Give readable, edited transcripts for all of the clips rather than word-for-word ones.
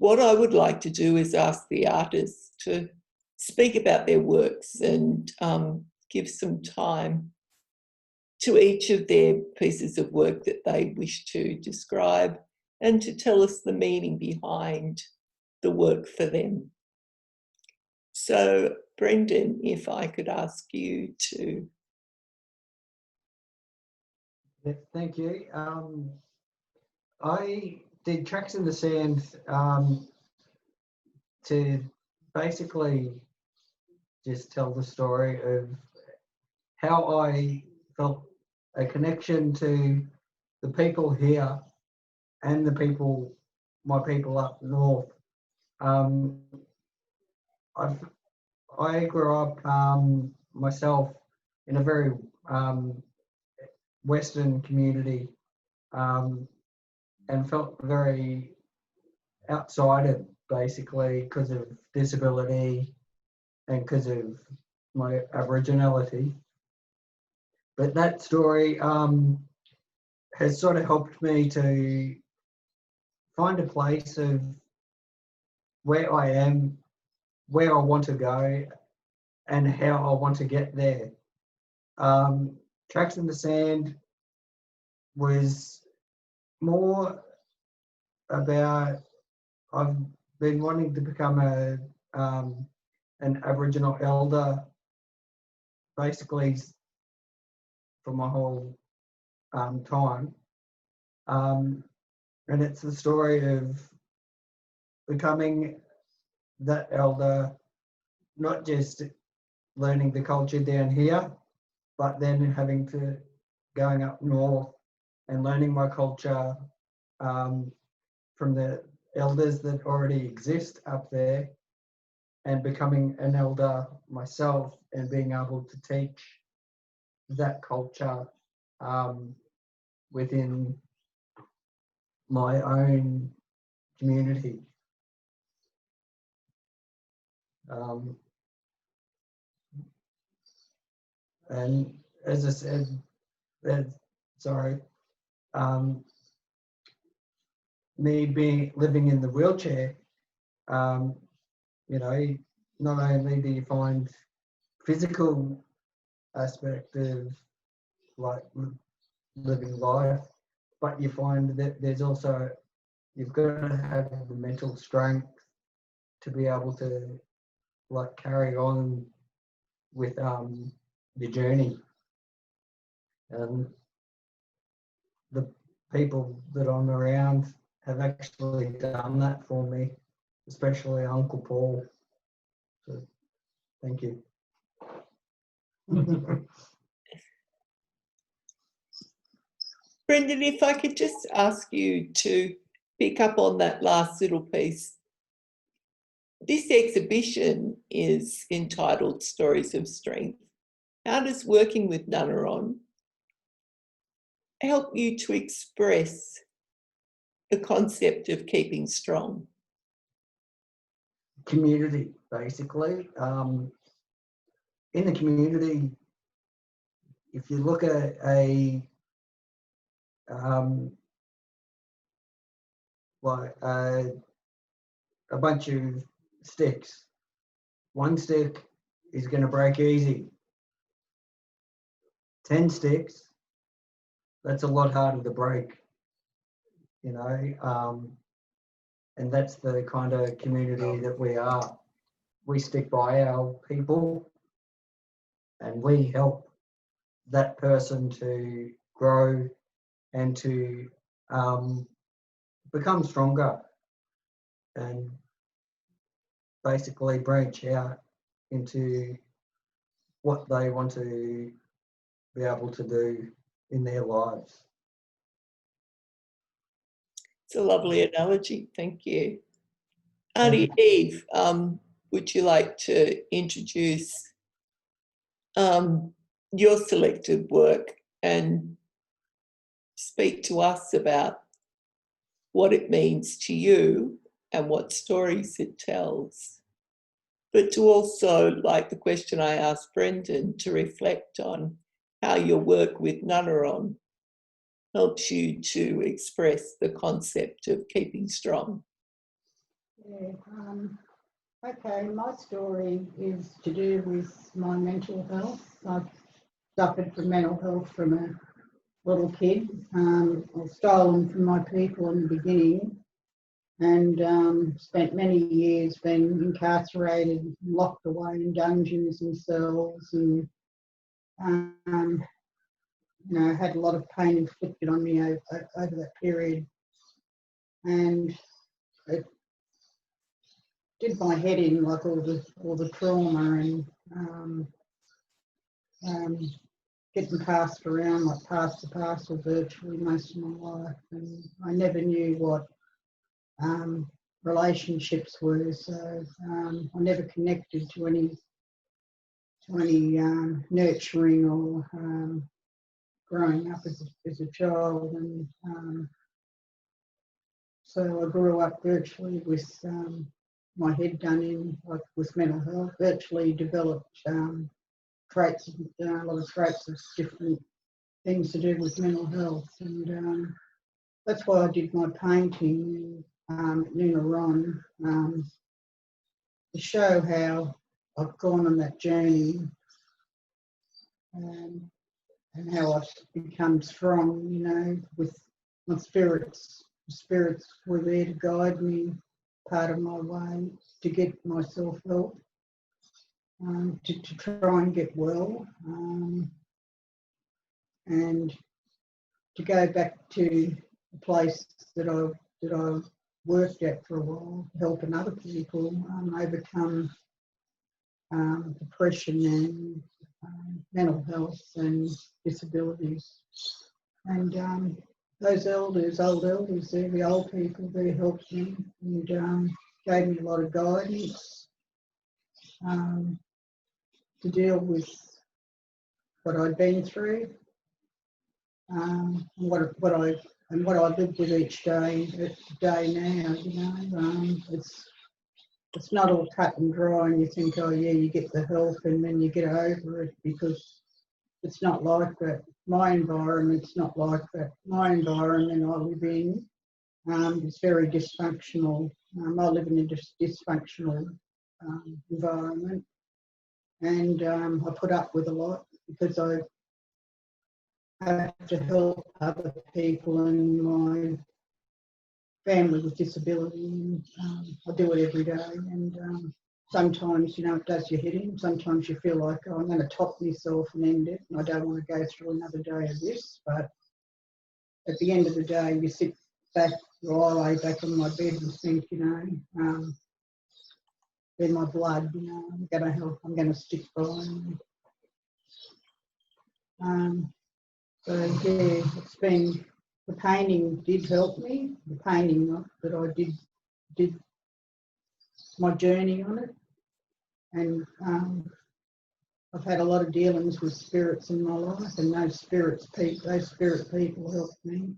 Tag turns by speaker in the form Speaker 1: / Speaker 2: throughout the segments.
Speaker 1: what I would like to do is ask the artists to speak about their works and give some time to each of their pieces of work that they wish to describe and to tell us the meaning behind the work for them. So, Brendan, if I could ask you to.
Speaker 2: Thank you. I did Tracks in the Sand to basically just tell the story of how I felt a connection to the people here and the people, my people up north. I grew up myself in a very Western community and felt very outsider basically because of disability and because of my Aboriginality. But that story has sort of helped me to find a place of where I am, where I want to go, and how I want to get there. Tracks in the Sand was more about I've been wanting to become an Aboriginal elder basically for my whole time. And it's the story of becoming that elder, not just learning the culture down here, but then having to going up north and learning my culture from the elders that already exist up there, and becoming an elder myself and being able to teach that culture within my own community. And as I said, me living in the wheelchair, you know, not only do you find physical aspect of like living life, but you find that there's also, you've got to have the mental strength to be able to like carry on with your journey. And the people that I'm around have actually done that for me, especially Uncle Paul. So thank you.
Speaker 1: Brendan, if I could just ask you to pick up on that last little piece. This exhibition is entitled Stories of Strength. How does working with Ngunnawal help you to express the concept of keeping strong?
Speaker 2: Community, basically. In the community, if you look at a bunch of sticks, one stick is going to break easy. 10 sticks, that's a lot harder to break, you know. And that's the kind of community that we are. We stick by our people and we help that person to grow and to become stronger and basically branch out into what they want to be able to do in their lives.
Speaker 1: It's a lovely analogy, thank you. Auntie Eve, would you like to introduce your selected work and speak to us about what it means to you and what stories it tells? But to also, like the question I asked Brendan, to reflect on how your work with Ngunnawal helps you to express the concept of keeping strong.
Speaker 3: Yeah. Okay, my story is to do with my mental health. I've suffered from mental health from a little kid. I was stolen from my people in the beginning, and spent many years being incarcerated, locked away in dungeons and cells, and had a lot of pain inflicted on me over that period, and it did my head in, like all the trauma and getting passed around, like past the parcel virtually most of my life, and I never knew what relationships were, so I never connected to any nurturing or growing up as a child, and so I grew up virtually with my head done in, like with mental health, virtually developed traits, a lot of traits of different things to do with mental health, and that's why I did my painting at Noonaron, to show how I've gone on that journey, and how I've become strong, with my spirits. The spirits were there to guide me part of my way to get myself help, to try and get well, and to go back to the place that I worked at for a while, helping other people overcome depression and mental health and disabilities. And those elders, old elders, they're the old people, they helped me and gave me a lot of guidance to deal with what I'd been through, and what I live with each day now. It's not all cut and dry, and you think, oh yeah, you get the help and then you get over it, because it's not like that. My environment's not like that. My environment I live in is very dysfunctional. I live in a dysfunctional environment, and I put up with a lot because I have to help other people in my family with disability, and I do it every day, and sometimes, it does your head in. Sometimes you feel like, oh, I'm going to top myself and end it, and I don't want to go through another day of this, but at the end of the day, you sit back, or I lay back on my bed and think, they're my blood, I'm going to help, I'm going to stick by them. So yeah, it's been, the painting did help me. The painting that I did my journey on it, and I've had a lot of dealings with spirits in my life, and those spirit people helped me,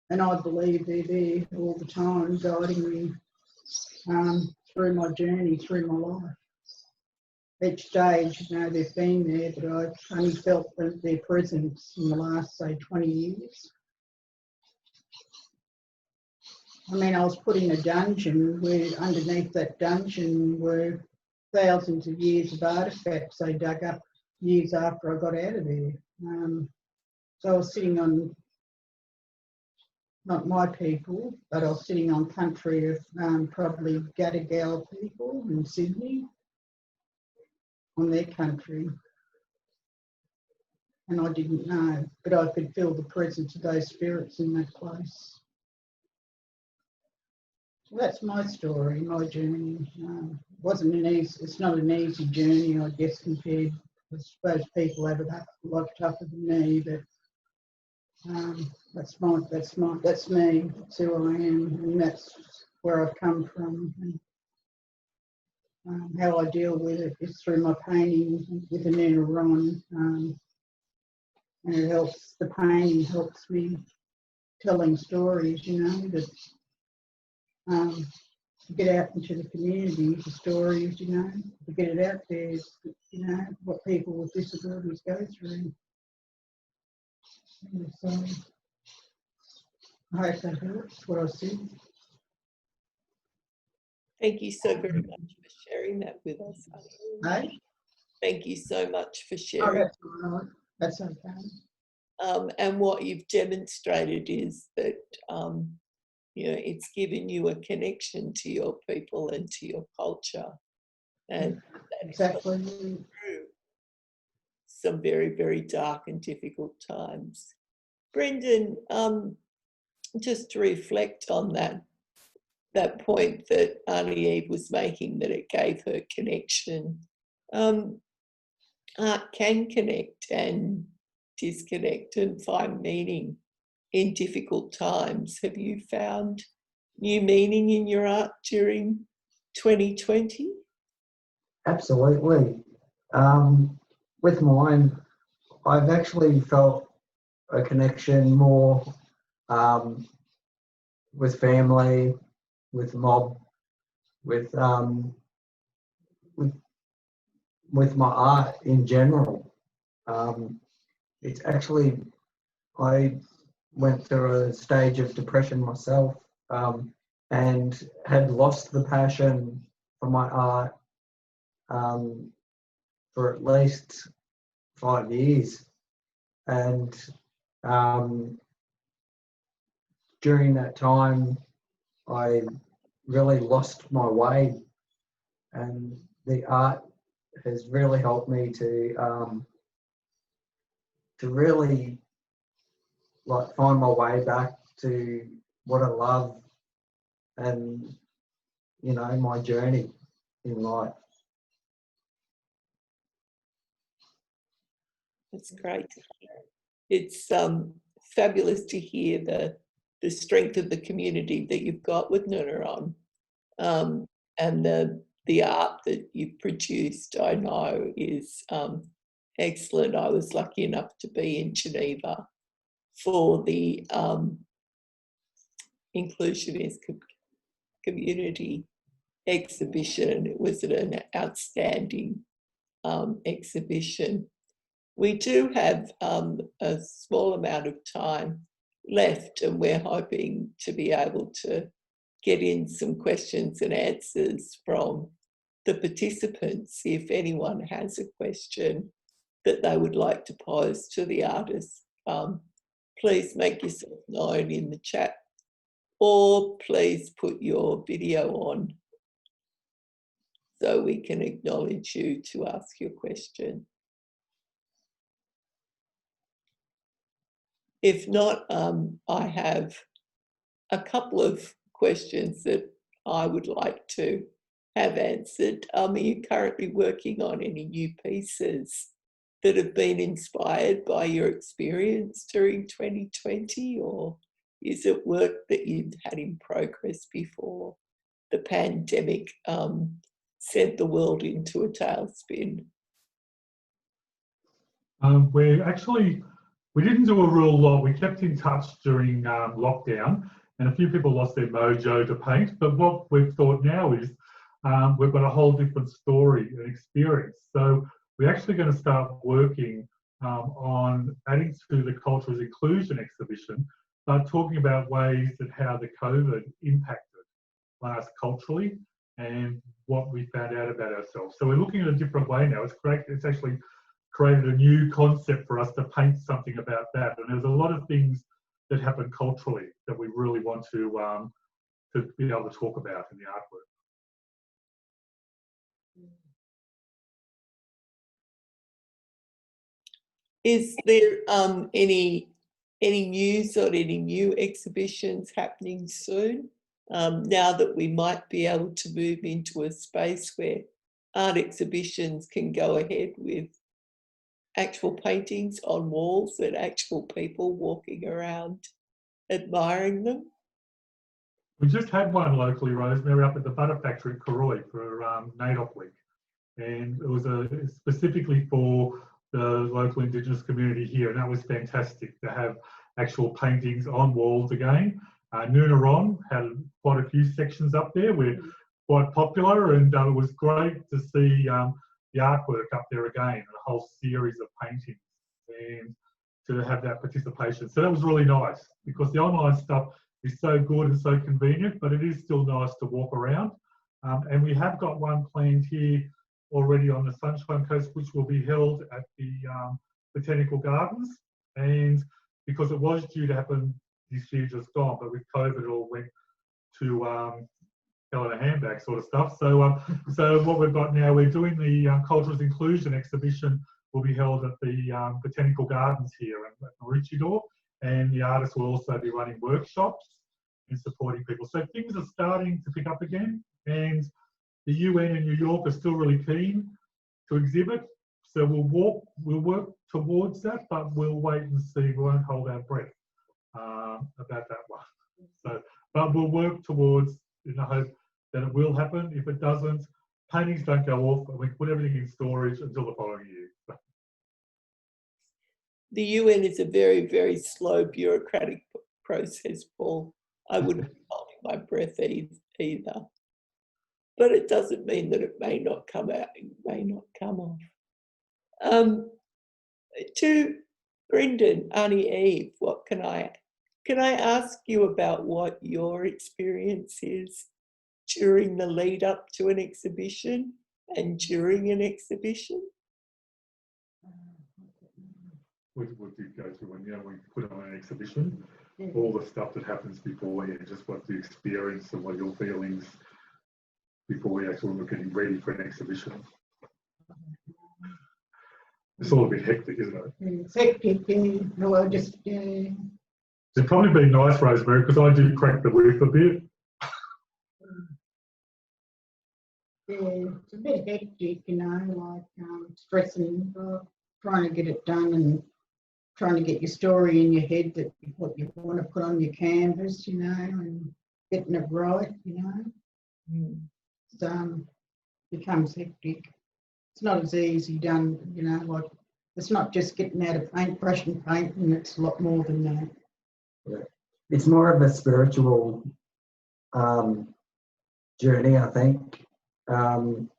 Speaker 3: and I believe they're there all the time, guiding me through my journey, through my life. Each stage, they've been there, but I've only felt their presence in the last, say, 20 years. I was put in a dungeon where underneath that dungeon were thousands of years of artefacts they dug up years after I got out of there. So I was sitting on, not my people, but I was sitting on country of probably Gadigal people in Sydney, on their country, and I didn't know, but I could feel the presence of those spirits in that place. So that's my story, my journey. It's not an easy journey, I guess, compared, I suppose people have it a lot tougher than me, but that's me, that's who I am, and that's where I've come from. And how I deal with it is through my painting with the Noonaron, and it helps, the painting helps me telling stories, that to get out into the community, the stories, to get it out there, what people with disabilities go through. And so I hope that helps what I said.
Speaker 1: Thank you so very much for sharing that with us, honey.
Speaker 3: Hey?
Speaker 1: Thank you so much for
Speaker 3: Oh,
Speaker 1: sharing.
Speaker 3: that's all right. That's okay.
Speaker 1: And what you've demonstrated is that you know, it's given you a connection to your people and to your culture, and that is
Speaker 3: Exactly.
Speaker 1: through some very, very dark and difficult times. Brendan, just to reflect on that point that Auntie Eve was making, that it gave her connection. Art can connect and disconnect and find meaning in difficult times. Have you found new meaning in your art during 2020?
Speaker 2: Absolutely. With mine, I've actually felt a connection more with family, with mob, with with my art in general. It's actually, I went through a stage of depression myself, and had lost the passion for my art for at least 5 years. And during that time, I really lost my way, and the art has really helped me to really like find my way back to what I love and, you know, my journey in life.
Speaker 1: That's great to hear. It's fabulous to hear the strength of the community that you've got with Noonaron, and the art that you've produced. I know is excellent. I was lucky enough to be in Geneva for the Inclusionist Community exhibition. It was an outstanding exhibition. We do have a small amount of time left, and we're hoping to be able to get in some questions and answers from the participants. If anyone has a question that they would like to pose to the artist, please make yourself known in the chat, or please put your video on so we can acknowledge you to ask your question. If not, I have a couple of questions that I would like to have answered. Are you currently working on any new pieces that have been inspired by your experience during 2020, or is it work that you've had in progress before the pandemic sent the world into a tailspin?
Speaker 4: We didn't do a real lot. We kept in touch during lockdown, and a few people lost their mojo to paint. But what we've thought now is we've got a whole different story and experience. So we're actually going to start working on adding to the Cultures Inclusion exhibition, but talking about ways that how the COVID impacted on us culturally and what we found out about ourselves. So we're looking at a different way now. It's great. It's actually created a new concept for us to paint something about that. And there's a lot of things that happen culturally that we really want to be able to talk about in the artwork.
Speaker 1: Is there any news on any new exhibitions happening soon? Now that we might be able to move into a space where art exhibitions can go ahead with actual paintings on walls and actual people walking around admiring them?
Speaker 4: We just had one locally, Rosemary, up at the Butter Factory at Karoi for NAIDOC Week. And it was specifically for the local Indigenous community here, and that was fantastic to have actual paintings on walls again. Noonaron had quite a few sections up there. We're quite popular, and it was great to see the artwork up there again, a whole series of paintings, and to have that participation. So that was really nice, because the online stuff is so good and so convenient, but it is still nice to walk around And we have got one planned here already on the Sunshine Coast, which will be held at the Botanical Gardens. And because it was due to happen this year just gone, but with COVID it all went to hell in a handbag sort of stuff. So so what we've got now, we're doing the Cultures Inclusion exhibition will be held at the Botanical Gardens here at Maroochydore, and the artists will also be running workshops and supporting people. So things are starting to pick up again, and the UN in New York are still really keen to exhibit. So we'll work towards that, but we'll wait and see. We won't hold our breath about that one. So, but we'll work towards in the hope that it will happen. If it doesn't, paintings don't go off, and we put everything in storage until the following year.
Speaker 1: The UN is a very, very slow bureaucratic process, Paul. I wouldn't be holding my breath either. But it doesn't mean that it may not come out, it may not come off. To Brendan, Auntie Eve, what can I ask you about what your experience is during the lead up to an exhibition and during an exhibition?
Speaker 4: What did go through when we put on an exhibition, all the stuff that happens before, just what the experience and what your feelings before we actually were getting ready for an exhibition. It's all a bit hectic, isn't it?
Speaker 3: It's hectic, no, I just,
Speaker 4: It'd probably be nice, Rosemary, because I do crack the whip a bit.
Speaker 3: it's a bit hectic, like stressing, trying to get it done and trying to get your story in your head, that what you want to put on your canvas, and getting it right, It becomes hectic. It's not as easy done, like it's not just getting out a paintbrush and painting, it's a lot more than that.
Speaker 2: Yeah. It's more of a spiritual journey, I think, from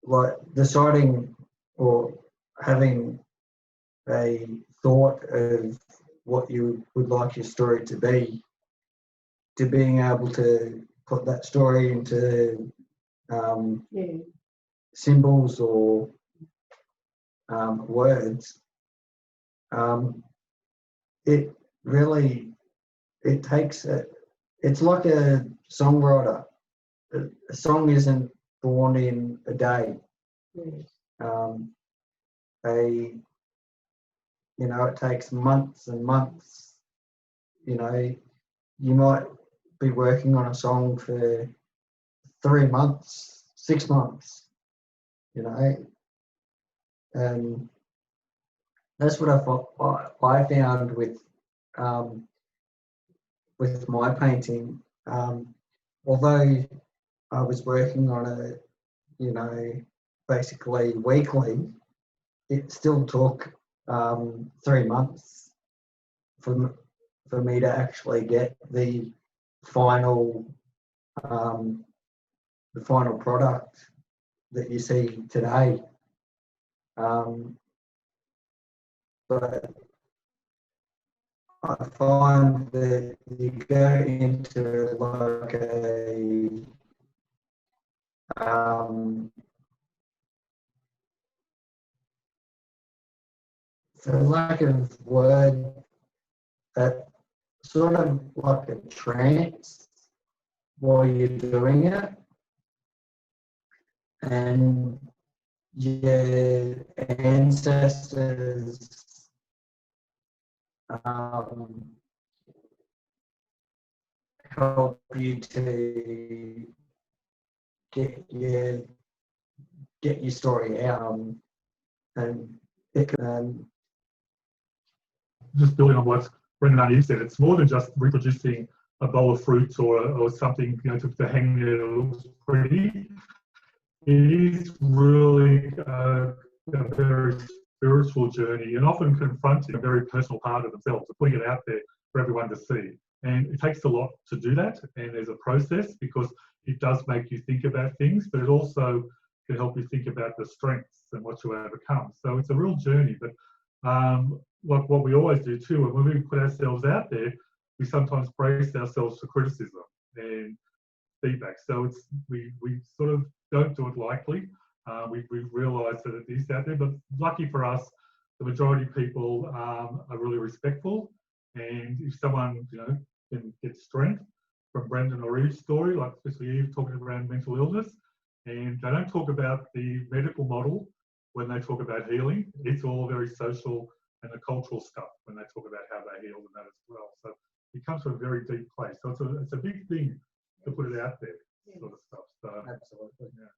Speaker 2: like deciding or having a thought of what you would like your story to be, to being able to put that story into symbols or words. It really, it takes it's like a songwriter. A song isn't born in a day. It takes months and months. You might be working on a song for 3 months, 6 months, and that's what I found with my painting. Although I was working on it, basically weekly, it still took 3 months for me to actually get the final product that you see today. But I find that you go into like for lack of word, that sort of like a trance while you're doing it, and your ancestors help you to get your story out, and it can.
Speaker 4: Just building on what Brendan and Eve said, it's more than just reproducing a bowl of fruits or something to hang there that looks pretty. It is really a very spiritual journey, and often confronting a very personal part of themselves, putting it out there for everyone to see. And it takes a lot to do that, and there's a process, because it does make you think about things, but it also can help you think about the strengths and what you overcome. So it's a real journey, but like what we always do too, and when we put ourselves out there, we sometimes brace ourselves for criticism. and feedback. So we sort of don't do it lightly. We've realised that it is out there, but lucky for us, the majority of people are really respectful. And if someone, can get strength from Brendan or Eve's story, like especially Eve talking around mental illness, and they don't talk about the medical model when they talk about healing. It's all very social and the cultural stuff when they talk about how they heal and that as well. So it comes from a very deep place. So it's a big thing to put it out there, sort of stuff. So
Speaker 2: Absolutely.
Speaker 4: yeah.